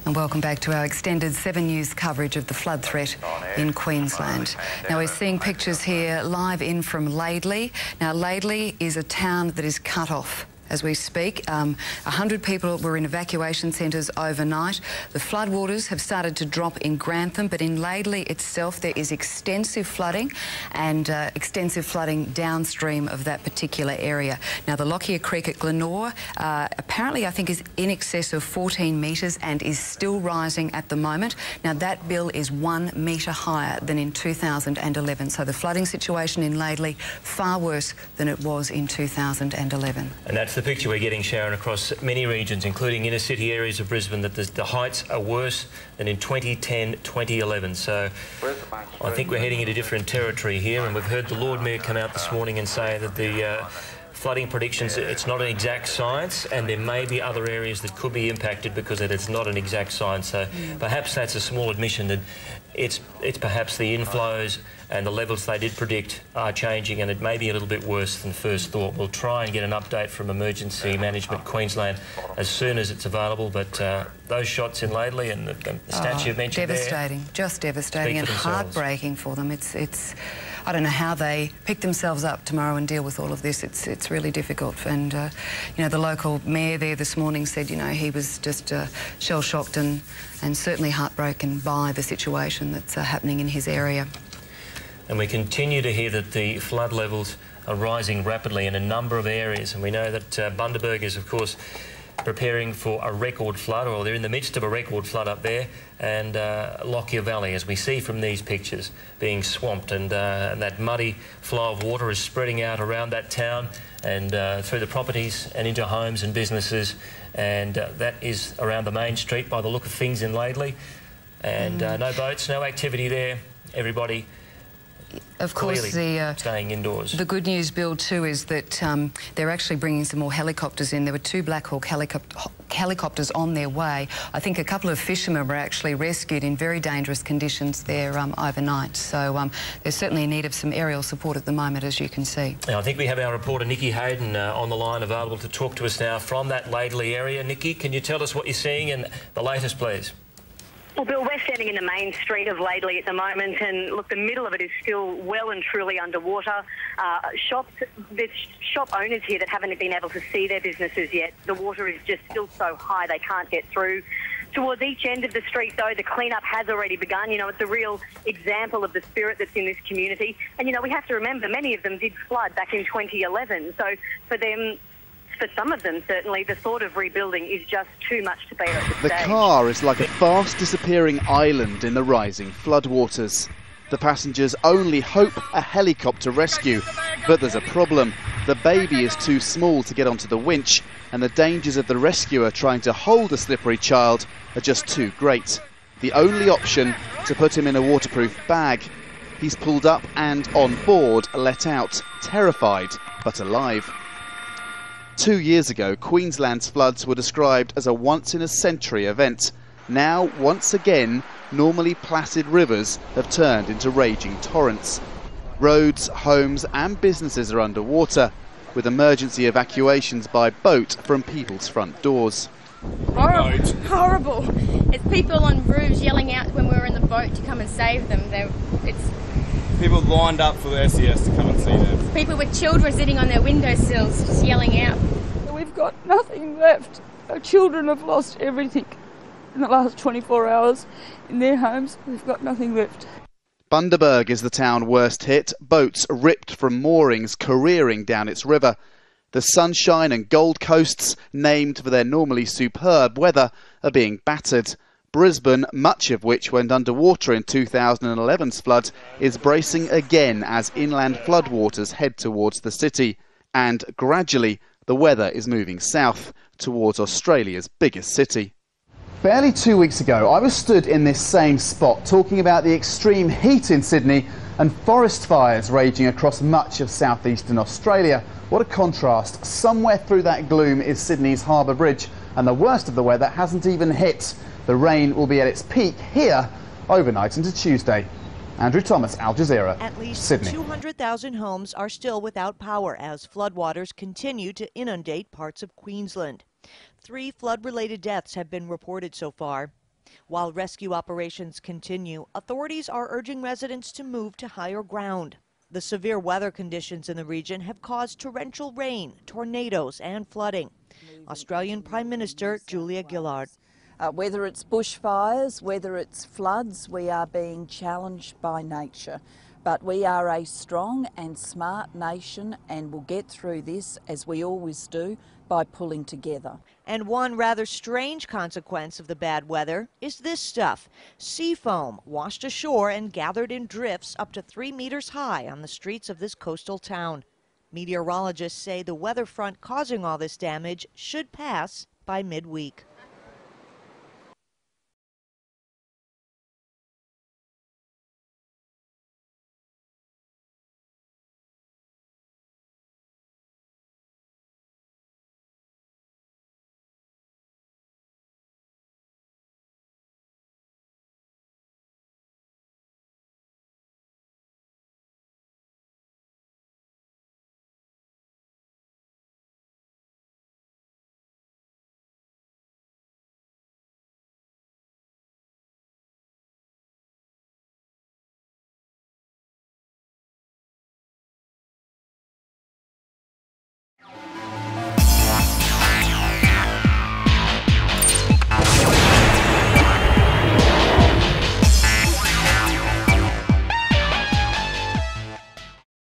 And welcome back to our extended 7 News coverage of the flood threat in Queensland. Now we're seeing pictures here live in from Laidley. Now Laidley is a town that is cut off as we speak. 100 people were in evacuation centres overnight. The floodwaters have started to drop in Grantham, but in Laidley itself there is extensive flooding and extensive flooding downstream of that particular area. Now the Lockyer Creek at Glenore apparently I think is in excess of 14 metres and is still rising at the moment. Now that bill is 1 metre higher than in 2011, so the flooding situation in Laidley far worse than it was in 2011. And that's the picture we're getting, Sharon, across many regions, including inner city areas of Brisbane, that the heights are worse than in 2010, 2011. So I think we're heading into different territory here, and we've heard the Lord Mayor come out this morning and say that the flooding predictions, it's not an exact science, and there may be other areas that could be impacted because it's not an exact science. So perhaps that's a small admission that it's perhaps the inflows and the levels they did predict are changing, and it may be a little bit worse than first thought. We'll try and get an update from Emergency Management Queensland as soon as it's available, but those shots in Laidley and the stats you've mentioned devastating, there, just devastating and heartbreaking for them. It's I don't know how they pick themselves up tomorrow and deal with all of this. It's really difficult. And you know, the local mayor there this morning said, you know, he was just shell-shocked and certainly heartbroken by the situation that's happening in his area. And we continue to hear that the flood levels are rising rapidly in a number of areas, and we know that Bundaberg is, of course, preparing for a record flood, or they're in the midst of a record flood up there, and Lockyer Valley, as we see from these pictures, being swamped, and that muddy flow of water is spreading out around that town and through the properties and into homes and businesses, and that is around the main street by the look of things in Laidley, and no boats, no activity there, everybody of course, staying indoors. The good news, Bill, too, is that they're actually bringing some more helicopters in. There were 2 Black Hawk helicopters on their way. I think a couple of fishermen were actually rescued in very dangerous conditions there overnight. So there's certainly a need of some aerial support at the moment, as you can see. Now, I think we have our reporter Nikki Hayden on the line, available to talk to us now from that Laidley area. Nikki, can you tell us what you're seeing and the latest, please? Well, Bill, we're standing in the main street of Laidley at the moment, and look, the middle of it is still well and truly underwater. There's shop owners here that haven't been able to see their businesses yet. The water is just still so high they can't get through. Towards each end of the street, though, the clean-up has already begun. You know, it's a real example of the spirit that's in this community. And, you know, we have to remember many of them did flood back in 2011. So for them, for some of them, certainly, the thought of rebuilding is just too much to bear at this stage. The car is like a fast disappearing island in the rising floodwaters. The passengers only hope a helicopter rescue, but there's a problem. The baby is too small to get onto the winch, and the dangers of the rescuer trying to hold the slippery child are just too great. The only option, to put him in a waterproof bag. He's pulled up and on board, let out, terrified but alive. 2 years ago, Queensland's floods were described as a once-in-a-century event. Now, once again, normally placid rivers have turned into raging torrents. Roads, homes and businesses are underwater, with emergency evacuations by boat from people's front doors. Horrible. It's people on roofs yelling out when we were in the boat to come and save them. People lined up for the SES to come and see them. People with children sitting on their windowsills just yelling out. We've got nothing left. Our children have lost everything in the last 24 hours in their homes. We've got nothing left. Bundaberg is the town worst hit. Boats ripped from moorings, careering down its river. The Sunshine and Gold Coasts, named for their normally superb weather, are being battered. Brisbane, much of which went underwater in 2011's flood, is bracing again as inland floodwaters head towards the city. And gradually, the weather is moving south towards Australia's biggest city. Barely 2 weeks ago, I was stood in this same spot talking about the extreme heat in Sydney and forest fires raging across much of southeastern Australia. What a contrast. Somewhere through that gloom is Sydney's Harbour Bridge, and the worst of the weather hasn't even hit. The rain will be at its peak here overnight into Tuesday. Andrew Thomas, Al Jazeera, At least Sydney. 200,000 homes are still without power as floodwaters continue to inundate parts of Queensland. 3 flood-related deaths have been reported so far. While rescue operations continue, authorities are urging residents to move to higher ground. The severe weather conditions in the region have caused torrential rain, tornadoes, and flooding. Australian Prime Minister Julia Gillard. Whether it's bushfires, whether it's floods, we are being challenged by nature. But we are a strong and smart nation and will get through this, as we always do, by pulling together. And one rather strange consequence of the bad weather is this stuff. Sea foam washed ashore and gathered in drifts up to 3 meters high on the streets of this coastal town. Meteorologists say the weather front causing all this damage should pass by midweek.